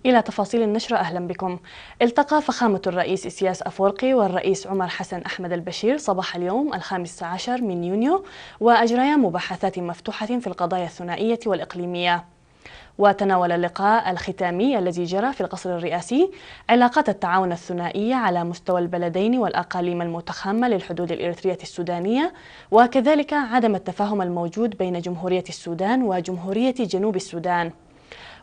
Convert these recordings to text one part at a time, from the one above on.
إلى تفاصيل النشرة أهلا بكم. التقى فخامة الرئيس إسياس أفورقي والرئيس عمر حسن أحمد البشير صباح اليوم 15 من يونيو، وأجريا مباحثات مفتوحة في القضايا الثنائية والإقليمية. وتناول اللقاء الختامي الذي جرى في القصر الرئاسي علاقات التعاون الثنائية على مستوى البلدين والأقاليم المتخامة للحدود الإريترية السودانية، وكذلك عدم التفاهم الموجود بين جمهورية السودان وجمهورية جنوب السودان.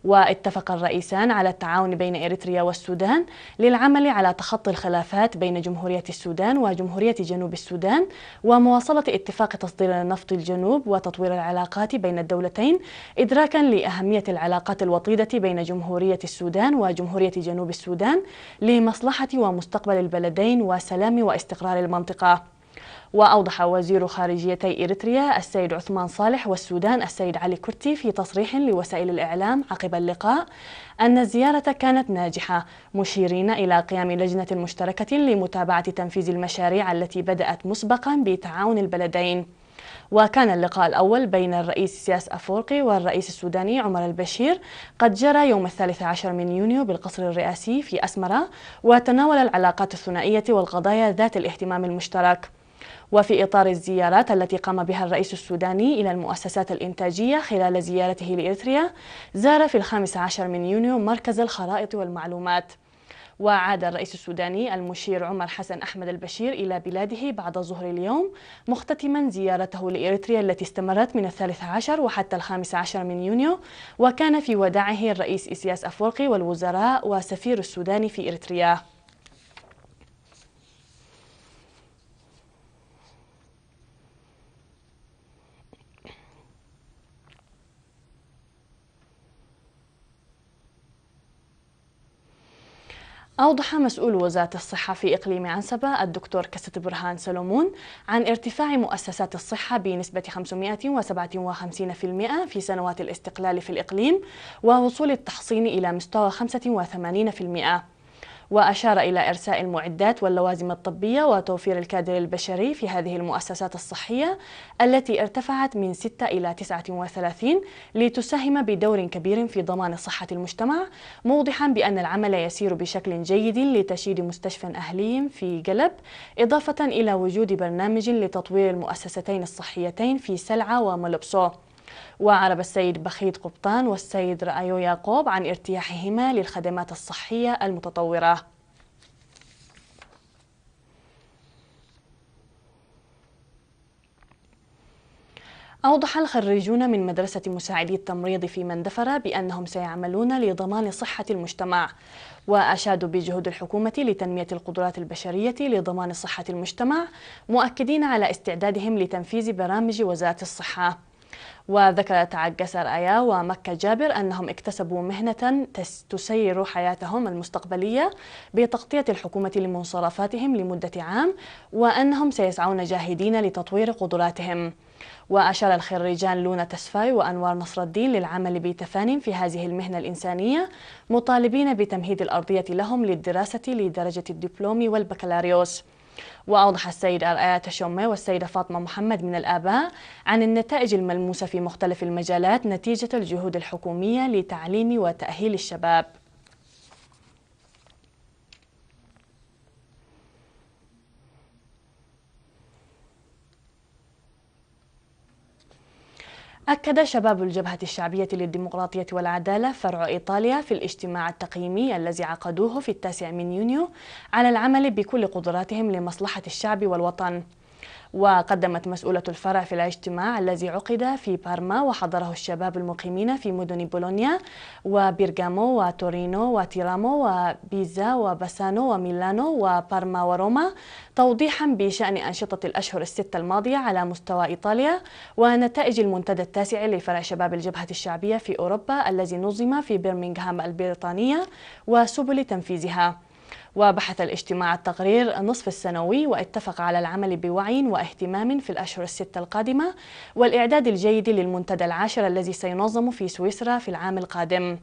واتفق الرئيسان على التعاون بين إريتريا والسودان للعمل على تخطي الخلافات بين جمهورية السودان وجمهورية جنوب السودان، ومواصلة اتفاق تصدير النفط الجنوب وتطوير العلاقات بين الدولتين، إدراكا لأهمية العلاقات الوطيدة بين جمهورية السودان وجمهورية جنوب السودان لمصلحة ومستقبل البلدين وسلام واستقرار المنطقة. وأوضح وزير خارجيتي إريتريا السيد عثمان صالح والسودان السيد علي كرتي في تصريح لوسائل الإعلام عقب اللقاء أن الزيارة كانت ناجحة، مشيرين إلى قيام لجنة مشتركة لمتابعة تنفيذ المشاريع التي بدأت مسبقا بتعاون البلدين. وكان اللقاء الأول بين الرئيس سياس أفورقي والرئيس السوداني عمر البشير قد جرى يوم 13 من يونيو بالقصر الرئاسي في أسمرة، وتناول العلاقات الثنائية والقضايا ذات الاهتمام المشترك. وفي إطار الزيارات التي قام بها الرئيس السوداني إلى المؤسسات الإنتاجية خلال زيارته لإريتريا، زار في 15 من يونيو مركز الخرائط والمعلومات. وعاد الرئيس السوداني المشير عمر حسن أحمد البشير إلى بلاده بعد ظهر اليوم، مختتما زيارته لإريتريا التي استمرت من 13 وحتى 15 من يونيو، وكان في وداعه الرئيس إسياس أفورقي والوزراء وسفير السودان في إريتريا. أوضح مسؤول وزارة الصحة في إقليم عنسبة الدكتور كست برهان سلومون عن ارتفاع مؤسسات الصحة بنسبة 557% في سنوات الاستقلال في الإقليم، ووصول التحصين إلى مستوى 85%. وأشار إلى إرساء المعدات واللوازم الطبية وتوفير الكادر البشري في هذه المؤسسات الصحية التي ارتفعت من 6 إلى 39 لتساهم بدور كبير في ضمان صحة المجتمع، موضحا بأن العمل يسير بشكل جيد لتشييد مستشفى أهلي في قلب، إضافة إلى وجود برنامج لتطوير المؤسستين الصحيتين في سلعة وملبسو. وعرب السيد بخيت قبطان والسيد رأيو يعقوب عن ارتياحهما للخدمات الصحية المتطورة. أوضح الخريجون من مدرسة مساعدي التمريض في مندفرة بأنهم سيعملون لضمان صحة المجتمع، وأشادوا بجهود الحكومة لتنمية القدرات البشرية لضمان صحة المجتمع، مؤكدين على استعدادهم لتنفيذ برامج وزارة الصحة. وذكرت عجسر آيا ومكة جابر أنهم اكتسبوا مهنة تسير حياتهم المستقبلية بتغطية الحكومة لمنصرفاتهم لمدة عام، وأنهم سيسعون جاهدين لتطوير قدراتهم. وأشار الخريجان لونا تسفاي وأنوار نصر الدين للعمل بتفان في هذه المهنة الإنسانية، مطالبين بتمهيد الأرضية لهم للدراسة لدرجة الدبلوم والبكالوريوس. وأوضح السيد أرآية تشومي والسيدة فاطمة محمد من الآباء عن النتائج الملموسة في مختلف المجالات نتيجة الجهود الحكومية لتعليم وتأهيل الشباب. أكد شباب الجبهة الشعبية للديمقراطية والعدالة فرع إيطاليا في الاجتماع التقييمي الذي عقدوه في 9 من يونيو على العمل بكل قدراتهم لمصلحة الشعب والوطن. وقدمت مسؤولة الفرع في الاجتماع الذي عقد في بارما وحضره الشباب المقيمين في مدن بولونيا وبيرغامو وتورينو وتيرامو وبيزا وباسانو وميلانو وبارما وروما، توضيحا بشأن أنشطة الأشهر الستة الماضية على مستوى إيطاليا ونتائج المنتدى التاسع لفرع شباب الجبهة الشعبية في أوروبا الذي نظم في برمنغهام البريطانية وسبل تنفيذها. وبحث الاجتماع التقرير النصف السنوي، واتفق على العمل بوعي واهتمام في الأشهر الستة القادمة والإعداد الجيد للمنتدى العاشر الذي سينظم في سويسرا في العام القادم.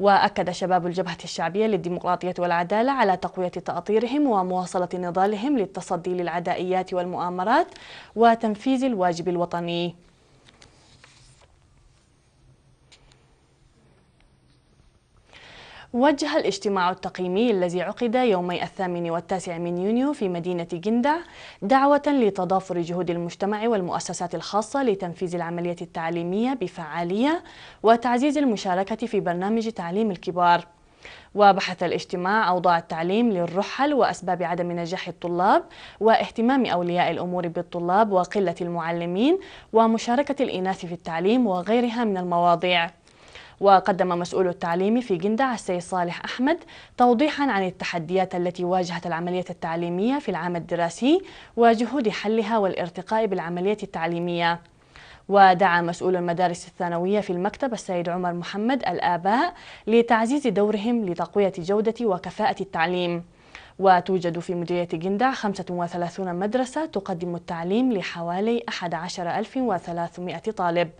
وأكد شباب الجبهة الشعبية للديمقراطية والعدالة على تقوية تأطيرهم ومواصلة نضالهم للتصدي للعدائيات والمؤامرات وتنفيذ الواجب الوطني. وجه الاجتماع التقييمي الذي عقد يومي 8 و9 من يونيو في مدينة جندع دعوة لتضافر جهود المجتمع والمؤسسات الخاصة لتنفيذ العملية التعليمية بفعالية وتعزيز المشاركة في برنامج تعليم الكبار. وبحث الاجتماع أوضاع التعليم للرحل وأسباب عدم نجاح الطلاب واهتمام أولياء الأمور بالطلاب وقلة المعلمين ومشاركة الإناث في التعليم وغيرها من المواضيع. وقدم مسؤول التعليم في جندع السيد صالح أحمد توضيحا عن التحديات التي واجهت العملية التعليمية في العام الدراسي وجهود حلها والارتقاء بالعملية التعليمية. ودعا مسؤول المدارس الثانوية في المكتب السيد عمر محمد الآباء لتعزيز دورهم لتقوية جودة وكفاءة التعليم. وتوجد في مديرية جندع 35 مدرسة تقدم التعليم لحوالي 11,300 طالب.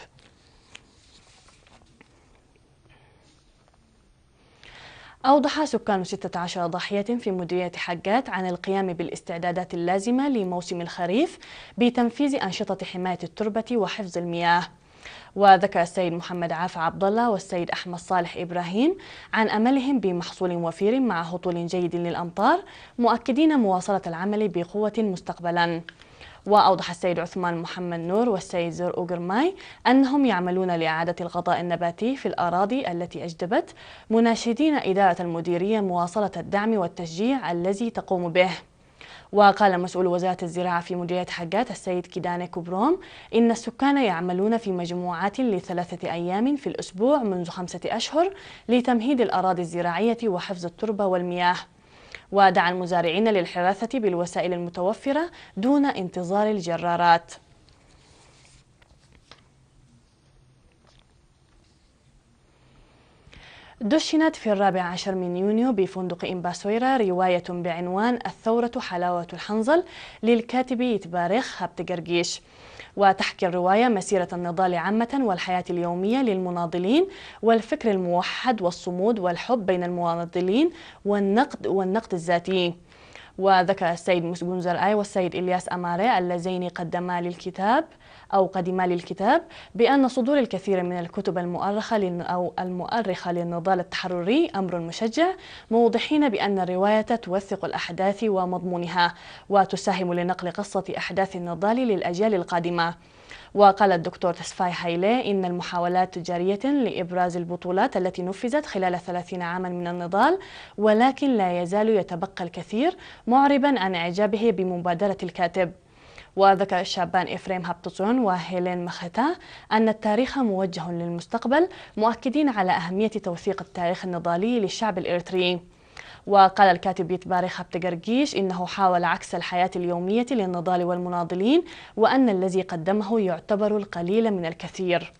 أوضح سكان 16 ضاحية في مديرية حجات عن القيام بالاستعدادات اللازمة لموسم الخريف بتنفيذ أنشطة حماية التربة وحفظ المياه. وذكر السيد محمد عافا عبد الله والسيد أحمد صالح إبراهيم عن أملهم بمحصول وفير مع هطول جيد للأمطار، مؤكدين مواصلة العمل بقوة مستقبلا. وأوضح السيد عثمان محمد نور والسيد زرقو قرماي أنهم يعملون لإعادة الغطاء النباتي في الأراضي التي أجدبت، مناشدين إدارة المديرية مواصلة الدعم والتشجيع الذي تقوم به. وقال مسؤول وزارة الزراعة في مديرية حجات السيد كيداني كوبروم إن السكان يعملون في مجموعات ل3 أيام في الأسبوع منذ 5 أشهر لتمهيد الأراضي الزراعية وحفظ التربة والمياه. ودعا المزارعين للحراثة بالوسائل المتوفرة دون انتظار الجرارات. دشنت في 14 من يونيو بفندق إمباسويرا رواية بعنوان الثورة حلاوة الحنظل للكاتب يتبارخ هبت قرقيش. وتحكي الرواية مسيرة النضال عامة والحياة اليومية للمناضلين والفكر الموحد والصمود والحب بين المناضلين والنقد الذاتي. وذكر السيد مسجون زرعي والسيد إلياس أماري اللذين قدما للكتاب بأن صدور الكثير من الكتب المؤرخة للنضال التحرري أمر مشجع، موضحين بأن الرواية توثق الأحداث ومضمونها وتساهم لنقل قصة أحداث النضال للأجيال القادمة. وقال الدكتور تسفاي هايلي إن المحاولات جارية لإبراز البطولات التي نفذت خلال 30 عاما من النضال، ولكن لا يزال يتبقى الكثير، معربا عن إعجابه بمبادرة الكاتب. وذكر الشابان إفريم هابتسون وهيلين مختا أن التاريخ موجه للمستقبل، مؤكدين على أهمية توثيق التاريخ النضالي للشعب الإريتري. وقال الكاتب يتبارخ هبتقرقيش إنه حاول عكس الحياة اليومية للنضال والمناضلين، وأن الذي قدمه يعتبر القليل من الكثير.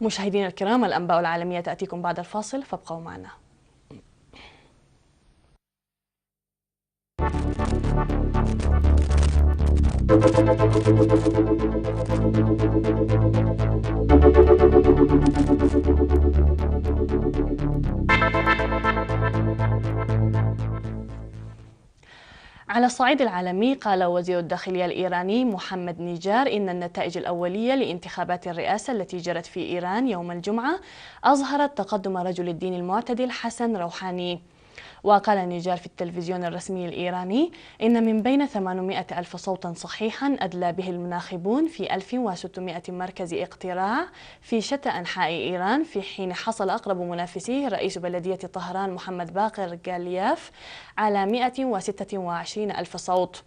مشاهدينا الكرام، الأنباء العالمية تأتيكم بعد الفاصل، فابقوا معنا. على الصعيد العالمي، قال وزير الداخلية الإيراني محمد نيجار إن النتائج الأولية لانتخابات الرئاسة التي جرت في إيران يوم الجمعة أظهرت تقدم رجل الدين المعتدل حسن روحاني. وقال نيجار في التلفزيون الرسمي الإيراني إن من بين 800 ألف صوتا صحيحا أدلى به المناخبون في 1600 مركز اقتراع في شتى أنحاء إيران، في حين حصل أقرب منافسيه رئيس بلدية طهران محمد باقر غالياف على 126 ألف صوت.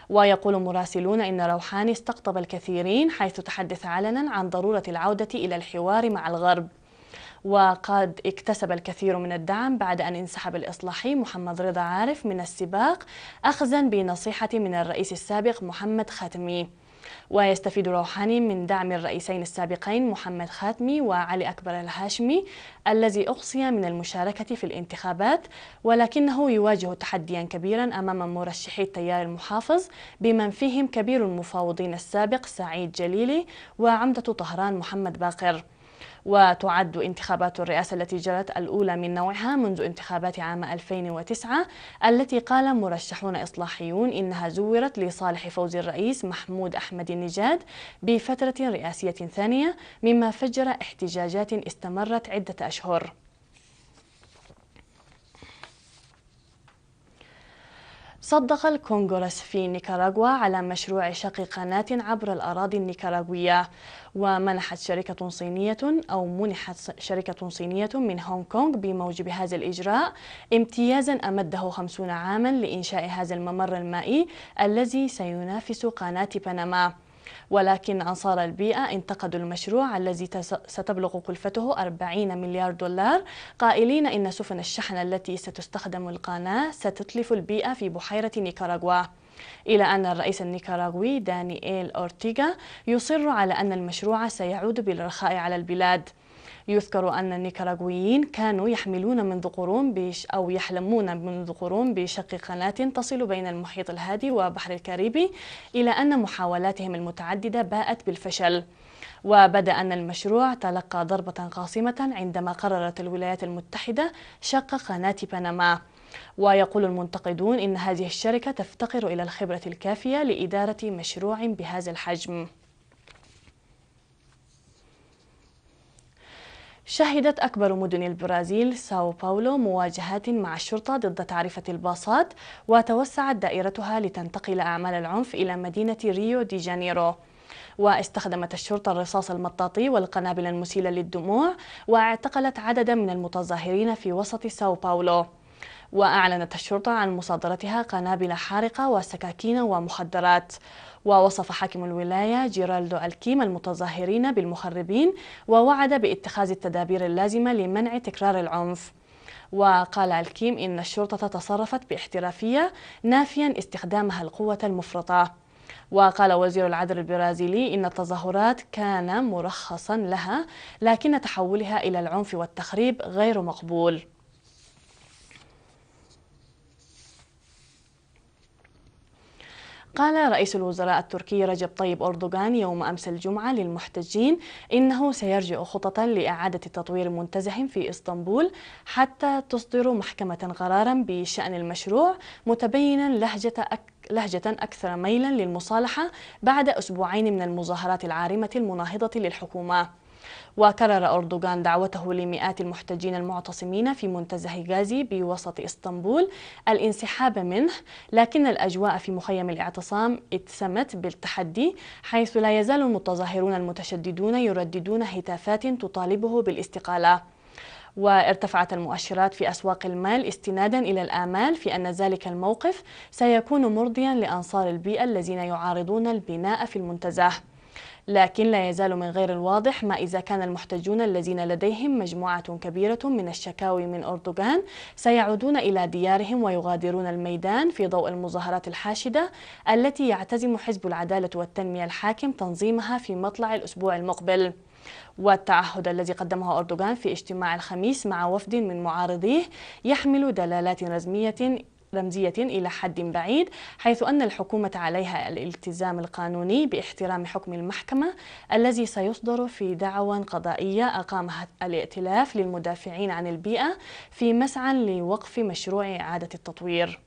ويقول مراسلون إن روحاني استقطب الكثيرين، حيث تحدث علنا عن ضرورة العودة إلى الحوار مع الغرب. وقد اكتسب الكثير من الدعم بعد أن انسحب الإصلاحي محمد رضا عارف من السباق أخذا بنصيحة من الرئيس السابق محمد خاتمي. ويستفيد روحاني من دعم الرئيسين السابقين محمد خاتمي وعلي أكبر الهاشمي الذي أقصي من المشاركة في الانتخابات، ولكنه يواجه تحديا كبيرا أمام مرشحي التيار المحافظ بمن فيهم كبير المفاوضين السابق سعيد جليلي وعمدة طهران محمد باقر. وتعد انتخابات الرئاسة التي جرت الأولى من نوعها منذ انتخابات عام 2009 التي قال مرشحون إصلاحيون إنها زورت لصالح فوز الرئيس محمود أحمد النجاد بفترة رئاسية ثانية، مما فجر احتجاجات استمرت عدة أشهر. صدق الكونغرس في نيكاراغوا على مشروع شق قناة عبر الأراضي النيكاراغوية، ومنحت شركة صينية من هونغ كونغ بموجب هذا الإجراء امتيازا أمده 50 عاما لإنشاء هذا الممر المائي الذي سينافس قناة بنما. ولكن أنصار البيئة انتقدوا المشروع الذي ستبلغ كلفته 40 مليار دولار، قائلين إن سفن الشحن التي ستستخدم القناة ستتلف البيئة في بحيرة نيكاراغوا، إلى أن الرئيس النيكاراغوي دانييل أورتيغا يصر على أن المشروع سيعود بالرخاء على البلاد. يذكر أن النيكاراغويين كانوا يحلمون منذ قرون بشق قناة تصل بين المحيط الهادي وبحر الكاريبي، إلى أن محاولاتهم المتعددة باءت بالفشل. وبدا أن المشروع تلقى ضربة قاصمة عندما قررت الولايات المتحدة شق قناة بنما. ويقول المنتقدون إن هذه الشركة تفتقر إلى الخبرة الكافية لإدارة مشروع بهذا الحجم. شهدت أكبر مدن البرازيل ساو باولو مواجهات مع الشرطة ضد تعرفة الباصات، وتوسعت دائرتها لتنتقل أعمال العنف إلى مدينة ريو دي جانيرو. واستخدمت الشرطة الرصاص المطاطي والقنابل المسيلة للدموع، واعتقلت عددا من المتظاهرين في وسط ساو باولو. وأعلنت الشرطة عن مصادرتها قنابل حارقة وسكاكين ومخدرات. ووصف حاكم الولاية جيرالدو الكيم المتظاهرين بالمخربين، ووعد باتخاذ التدابير اللازمة لمنع تكرار العنف. وقال الكيم إن الشرطة تصرفت باحترافية، نافيا استخدامها القوة المفرطة. وقال وزير العدل البرازيلي إن التظاهرات كان مرخصا لها، لكن تحولها إلى العنف والتخريب غير مقبول. قال رئيس الوزراء التركي رجب طيب أردوغان يوم أمس الجمعة للمحتجين إنه سيرجع خططا لإعادة تطوير منتزه في إسطنبول حتى تصدر محكمة قرارا بشأن المشروع، متبينا لهجة أكثر ميلا للمصالحة بعد أسبوعين من المظاهرات العارمة المناهضة للحكومة. وكرر أردوغان دعوته لمئات المحتجين المعتصمين في منتزه غازي بوسط إسطنبول الانسحاب منه، لكن الأجواء في مخيم الاعتصام اتسمت بالتحدي، حيث لا يزال المتظاهرون المتشددون يرددون هتافات تطالبه بالاستقالة. وارتفعت المؤشرات في أسواق المال استنادا إلى الآمال في أن ذلك الموقف سيكون مرضيا لأنصار البيئة الذين يعارضون البناء في المنتزه. لكن لا يزال من غير الواضح ما إذا كان المحتجون الذين لديهم مجموعة كبيرة من الشكاوي من أردوغان سيعودون إلى ديارهم ويغادرون الميدان في ضوء المظاهرات الحاشدة التي يعتزم حزب العدالة والتنمية الحاكم تنظيمها في مطلع الأسبوع المقبل. والتعهد الذي قدمه أردوغان في اجتماع الخميس مع وفد من معارضيه يحمل دلالات رمزية إلى حد بعيد، حيث أن الحكومة عليها الالتزام القانوني باحترام حكم المحكمة الذي سيصدر في دعوى قضائية أقامها الائتلاف للمدافعين عن البيئة في مسعى لوقف مشروع إعادة التطوير.